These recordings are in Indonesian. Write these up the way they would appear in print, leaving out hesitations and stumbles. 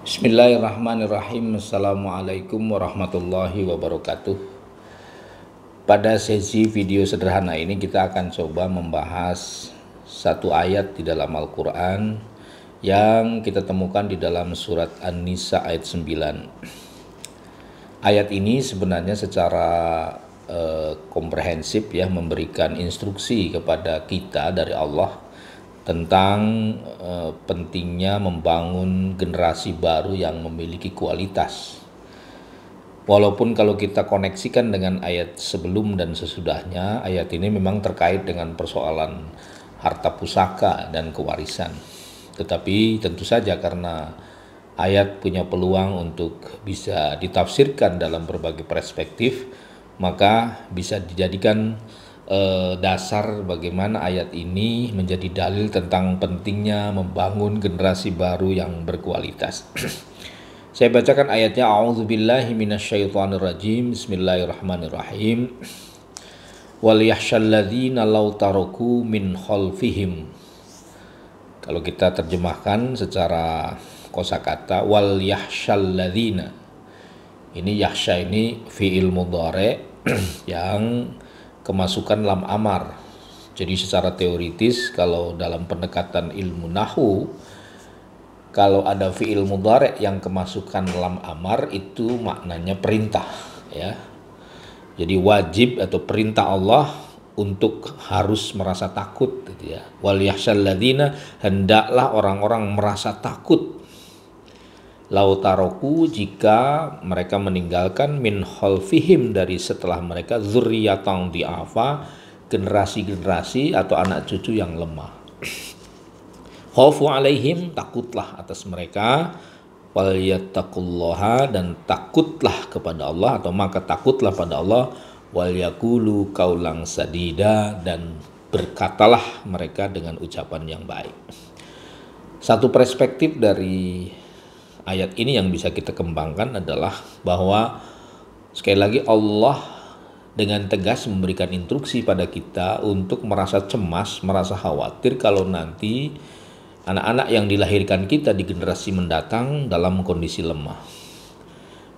Bismillahirrahmanirrahim. Assalamualaikum warahmatullahi wabarakatuh. Pada sesi video sederhana ini kita akan coba membahas satu ayat di dalam Al-Quran yang kita temukan di dalam surat An-Nisa ayat 9. Ayat ini sebenarnya secara komprehensif ya memberikan instruksi kepada kita dari Allah tentang pentingnya membangun generasi baru yang memiliki kualitas. Walaupun kalau kita koneksikan dengan ayat sebelum dan sesudahnya, ayat ini memang terkait dengan persoalan harta pusaka dan kewarisan. Tetapi tentu saja karena ayat punya peluang untuk bisa ditafsirkan dalam berbagai perspektif, maka bisa dijadikan dasar bagaimana ayat ini menjadi dalil tentang pentingnya membangun generasi baru yang berkualitas. Saya bacakan ayatnya. A'udzubillahi minasyaitonirrajim. Bismillahirrahmanirrahim. Wal yakhshalladzina law taraku min khalfihim. Kalau kita terjemahkan secara kosakata, wal yakhshalladzina. Ini yakhsha ini fi'il mudhari yang kemasukan lam amar. Jadi secara teoritis kalau dalam pendekatan ilmu nahwu, kalau ada fi'il mudhari yang kemasukan lam amar itu maknanya perintah ya. Jadi wajib atau perintah Allah untuk harus merasa takut gitu ya. Wal yakhshalladzina, hendaklah orang-orang merasa takut. Lau taroku, jika mereka meninggalkan min khalfihim, dari setelah mereka, dzurriyyatan di'afa, generasi-generasi atau anak cucu yang lemah. Khaufu alaihim, takutlah atas mereka. Wal yattaqullaha, dan takutlah kepada Allah, atau maka takutlah pada Allah. Wal yaqulu qaulan sadida, dan berkatalah mereka dengan ucapan yang baik. Satu perspektif dari ayat ini yang bisa kita kembangkan adalah bahwa sekali lagi Allah dengan tegas memberikan instruksi pada kita untuk merasa cemas, merasa khawatir kalau nanti anak-anak yang dilahirkan kita di generasi mendatang dalam kondisi lemah.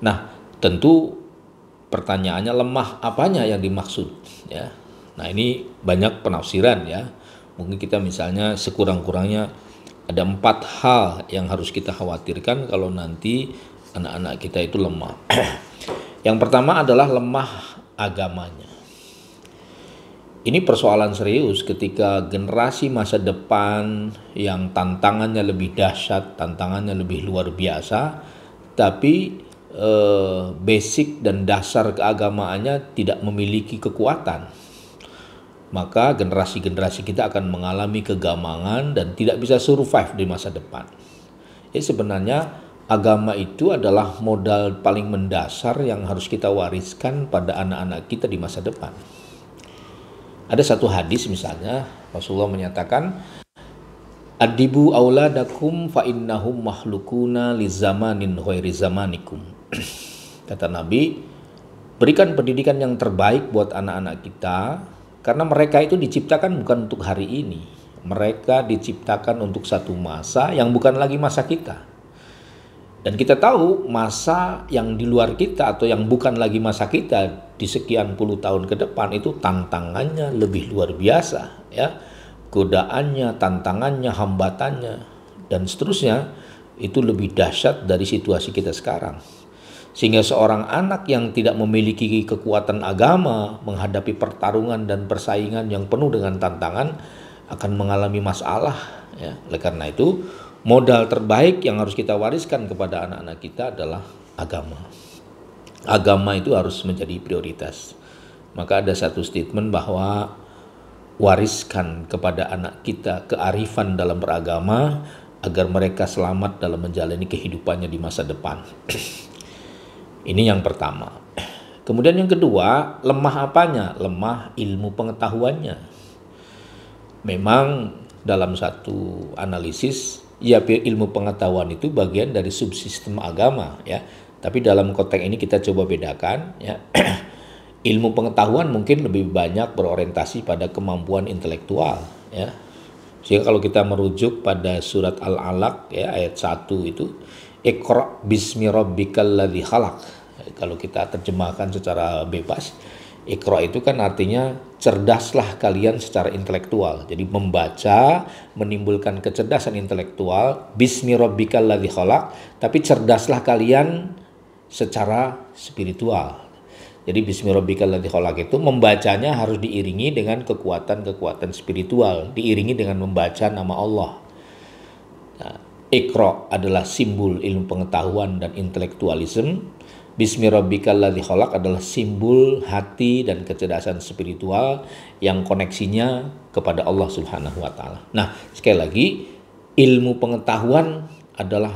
Nah, tentu pertanyaannya, lemah apanya yang dimaksud ya. Nah, ini banyak penafsiran ya. Mungkin kita misalnya sekurang-kurangnya ada 4 hal yang harus kita khawatirkan kalau nanti anak-anak kita itu lemah. Yang pertama adalah lemah agamanya. Ini persoalan serius ketika generasi masa depan yang tantangannya lebih dahsyat, tantangannya lebih luar biasa, tapi basic dan dasar keagamaannya tidak memiliki kekuatan. Maka generasi-generasi kita akan mengalami kegamangan dan tidak bisa survive di masa depan. Jadi sebenarnya agama itu adalah modal paling mendasar yang harus kita wariskan pada anak-anak kita di masa depan. Ada satu hadis misalnya, Rasulullah menyatakan, Adibu auladakum fa innahum mahlukuna li zamanin ghairi zamanikum. Kata Nabi, berikan pendidikan yang terbaik buat anak-anak kita, karena mereka itu diciptakan bukan untuk hari ini. Mereka diciptakan untuk satu masa yang bukan lagi masa kita. Dan kita tahu masa yang di luar kita atau yang bukan lagi masa kita di sekian puluh tahun ke depan itu tantangannya lebih luar biasa ya. Godaannya, tantangannya, hambatannya dan seterusnya itu lebih dahsyat dari situasi kita sekarang. Sehingga seorang anak yang tidak memiliki kekuatan agama menghadapi pertarungan dan persaingan yang penuh dengan tantangan akan mengalami masalah ya. Oleh karena itu modal terbaik yang harus kita wariskan kepada anak-anak kita adalah agama. Agama itu harus menjadi prioritas. Maka ada satu statement bahwa wariskan kepada anak kita kearifan dalam beragama agar mereka selamat dalam menjalani kehidupannya di masa depan. Ini yang pertama. Kemudian yang kedua, lemah apanya? Lemah ilmu pengetahuannya. Memang dalam satu analisis, ya ilmu pengetahuan itu bagian dari subsistem agama ya. Tapi dalam konteks ini kita coba bedakan ya. Ilmu pengetahuan mungkin lebih banyak berorientasi pada kemampuan intelektual ya. Sehingga kalau kita merujuk pada surat Al-Alaq ya ayat 1 itu, Iqra bismi rabbikal ladzi khalaq. Kalau kita terjemahkan secara bebas, Iqra itu kan artinya cerdaslah kalian secara intelektual. Jadi membaca menimbulkan kecerdasan intelektual, bismi rabbikal ladzi khalaq, tapi cerdaslah kalian secara spiritual. Jadi bismi rabbikal ladzi khalaq itu membacanya harus diiringi dengan kekuatan-kekuatan spiritual, diiringi dengan membaca nama Allah. Nah, Iqra adalah simbol ilmu pengetahuan dan intelektualisme. Bismi rabbikal ladzi khalaq adalah simbol hati dan kecerdasan spiritual yang koneksinya kepada Allah Subhanahu wa taala. Nah, sekali lagi, ilmu pengetahuan adalah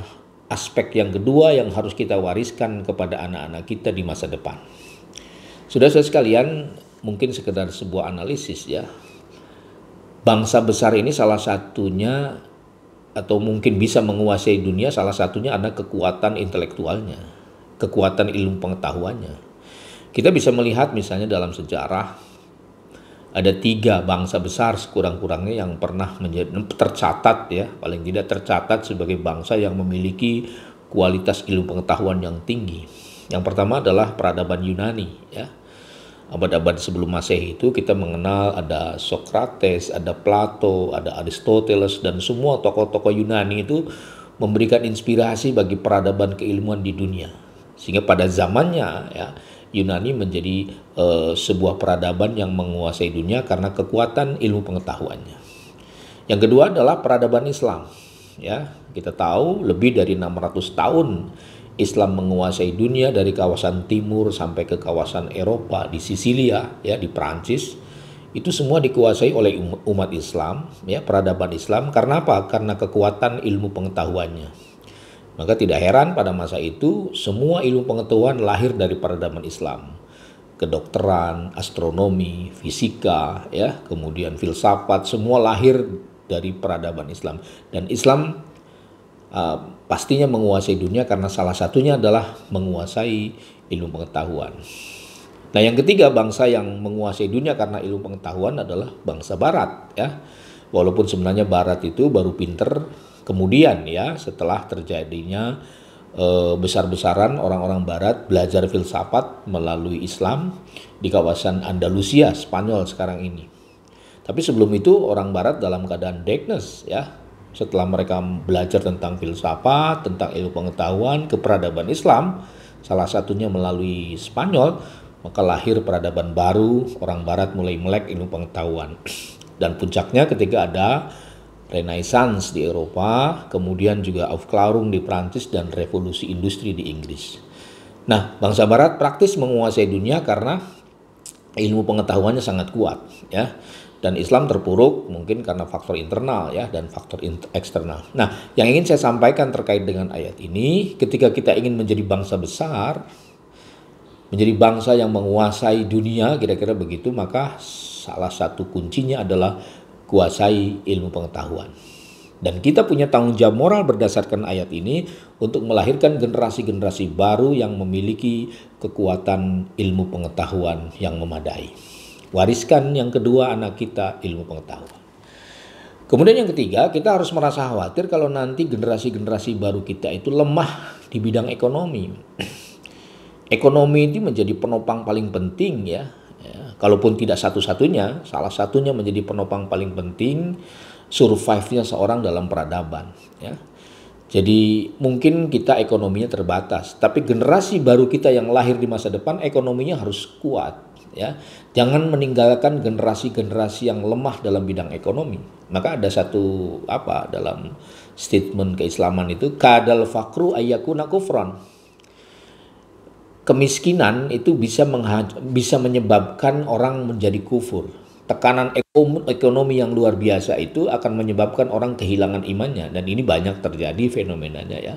aspek yang kedua yang harus kita wariskan kepada anak-anak kita di masa depan. Saudara-saudara sekalian, mungkin sekedar sebuah analisis ya. Bangsa besar ini salah satunya atau mungkin bisa menguasai dunia, salah satunya ada kekuatan intelektualnya, kekuatan ilmu pengetahuannya. Kita bisa melihat misalnya dalam sejarah ada 3 bangsa besar sekurang-kurangnya yang pernah tercatat ya, paling tidak tercatat sebagai bangsa yang memiliki kualitas ilmu pengetahuan yang tinggi. Yang pertama adalah peradaban Yunani ya. Abad-abad sebelum Masehi itu kita mengenal ada Socrates, ada Plato, ada Aristoteles, dan semua tokoh-tokoh Yunani itu memberikan inspirasi bagi peradaban keilmuan di dunia. Sehingga pada zamannya ya Yunani menjadi sebuah peradaban yang menguasai dunia karena kekuatan ilmu pengetahuannya. Yang kedua adalah peradaban Islam. Ya, kita tahu lebih dari 600 tahun Islam menguasai dunia dari kawasan timur sampai ke kawasan Eropa, di Sisilia, ya di Prancis. Itu semua dikuasai oleh umat Islam, ya peradaban Islam. Karena apa? Karena kekuatan ilmu pengetahuannya. Maka tidak heran pada masa itu semua ilmu pengetahuan lahir dari peradaban Islam. Kedokteran, astronomi, fisika, ya, kemudian filsafat, semua lahir dari peradaban Islam. Dan Islam pastinya menguasai dunia karena salah satunya adalah menguasai ilmu pengetahuan. Nah, yang ketiga bangsa yang menguasai dunia karena ilmu pengetahuan adalah bangsa Barat, ya. Walaupun sebenarnya Barat itu baru pinter kemudian ya setelah terjadinya besar-besaran orang-orang Barat belajar filsafat melalui Islam di kawasan Andalusia, Spanyol sekarang ini. Tapi sebelum itu orang Barat dalam keadaan darkness ya. Setelah mereka belajar tentang filsafat, tentang ilmu pengetahuan, keperadaban Islam, salah satunya melalui Spanyol, maka lahir peradaban baru, orang Barat mulai melek ilmu pengetahuan. Dan puncaknya ketika ada Renaissance di Eropa, kemudian juga Aufklärung di Prancis dan revolusi industri di Inggris. Nah, bangsa Barat praktis menguasai dunia karena ilmu pengetahuannya sangat kuat, ya. Dan Islam terpuruk mungkin karena faktor internal ya dan faktor eksternal. Nah, yang ingin saya sampaikan terkait dengan ayat ini, ketika kita ingin menjadi bangsa besar, menjadi bangsa yang menguasai dunia, kira-kira begitu, maka salah satu kuncinya adalah kuasai ilmu pengetahuan. Dan kita punya tanggung jawab moral berdasarkan ayat ini untuk melahirkan generasi-generasi baru yang memiliki kekuatan ilmu pengetahuan yang memadai. Wariskan yang kedua anak kita ilmu pengetahuan. Kemudian yang ketiga, kita harus merasa khawatir kalau nanti generasi-generasi baru kita itu lemah di bidang ekonomi. Ekonomi itu menjadi penopang paling penting ya. Kalaupun tidak satu-satunya, salah satunya menjadi penopang paling penting survive-nya seorang dalam peradaban ya. Jadi mungkin kita ekonominya terbatas, tapi generasi baru kita yang lahir di masa depan ekonominya harus kuat ya. Jangan meninggalkan generasi-generasi yang lemah dalam bidang ekonomi. Maka ada satu dalam statement keislaman itu kadal fakru ayyakuna kufran. Kemiskinan itu bisa menyebabkan orang menjadi kufur. Tekanan ekonomi yang luar biasa itu akan menyebabkan orang kehilangan imannya, dan ini banyak terjadi fenomenanya ya.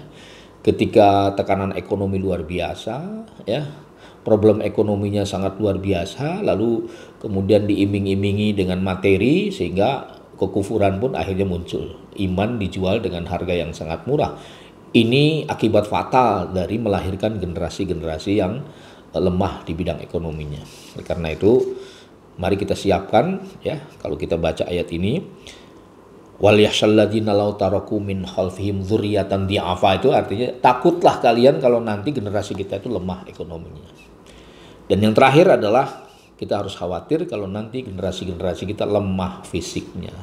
Ketika tekanan ekonomi luar biasa ya, problem ekonominya sangat luar biasa, lalu kemudian diiming-imingi dengan materi sehingga kekufuran pun akhirnya muncul. Iman dijual dengan harga yang sangat murah. Ini akibat fatal dari melahirkan generasi-generasi yang lemah di bidang ekonominya. Karena itu mari kita siapkan ya, kalau kita baca ayat ini, Wal yakhshal ladzina law taraku min khalfihim dzurriyyatan dhi'afa, itu artinya takutlah kalian kalau nanti generasi kita itu lemah ekonominya. Dan yang terakhir adalah kita harus khawatir kalau nanti generasi-generasi kita lemah fisiknya.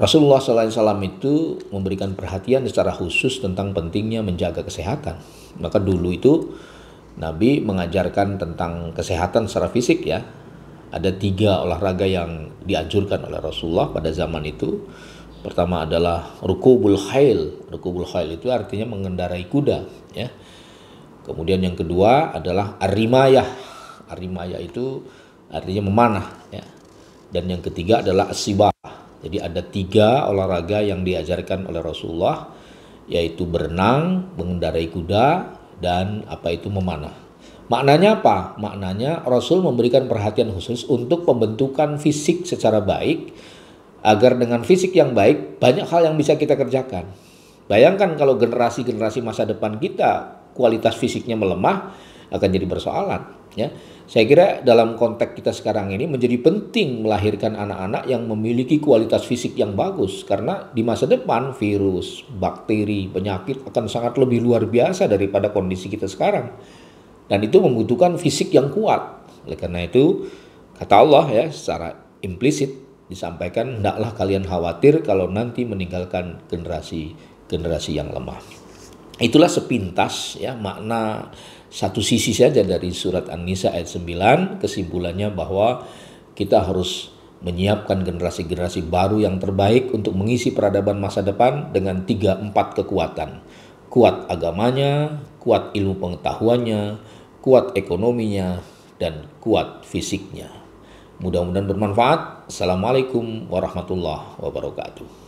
Rasulullah SAW itu memberikan perhatian secara khusus tentang pentingnya menjaga kesehatan. Maka dulu itu Nabi mengajarkan tentang kesehatan secara fisik ya. Ada 3 olahraga yang dianjurkan oleh Rasulullah pada zaman itu. Pertama adalah rukubul khail. Rukubul khail itu artinya mengendarai kuda ya. Kemudian yang kedua adalah ar-rimayah. Ar-rimayah itu artinya memanah ya. Dan yang ketiga adalah as-sibah. Jadi ada 3 olahraga yang diajarkan oleh Rasulullah, yaitu berenang, mengendarai kuda, dan memanah. Maknanya apa? Maknanya Rasul memberikan perhatian khusus untuk pembentukan fisik secara baik, agar dengan fisik yang baik banyak hal yang bisa kita kerjakan. Bayangkan kalau generasi-generasi masa depan kita kualitas fisiknya melemah, akan jadi persoalan ya. Saya kira dalam konteks kita sekarang ini menjadi penting melahirkan anak-anak yang memiliki kualitas fisik yang bagus, karena di masa depan virus, bakteri, penyakit akan sangat lebih luar biasa daripada kondisi kita sekarang. Dan itu membutuhkan fisik yang kuat. Oleh karena itu, kata Allah ya, secara implisit disampaikan, hendaklah kalian khawatir kalau nanti meninggalkan generasi yang lemah. Itulah sepintas ya makna satu sisi saja dari surat An-Nisa ayat 9. Kesimpulannya bahwa kita harus menyiapkan generasi-generasi baru yang terbaik untuk mengisi peradaban masa depan dengan 3-4 kekuatan. Kuat agamanya, kuat ilmu pengetahuannya, kuat ekonominya, dan kuat fisiknya. Mudah-mudahan bermanfaat. Assalamualaikum warahmatullahi wabarakatuh.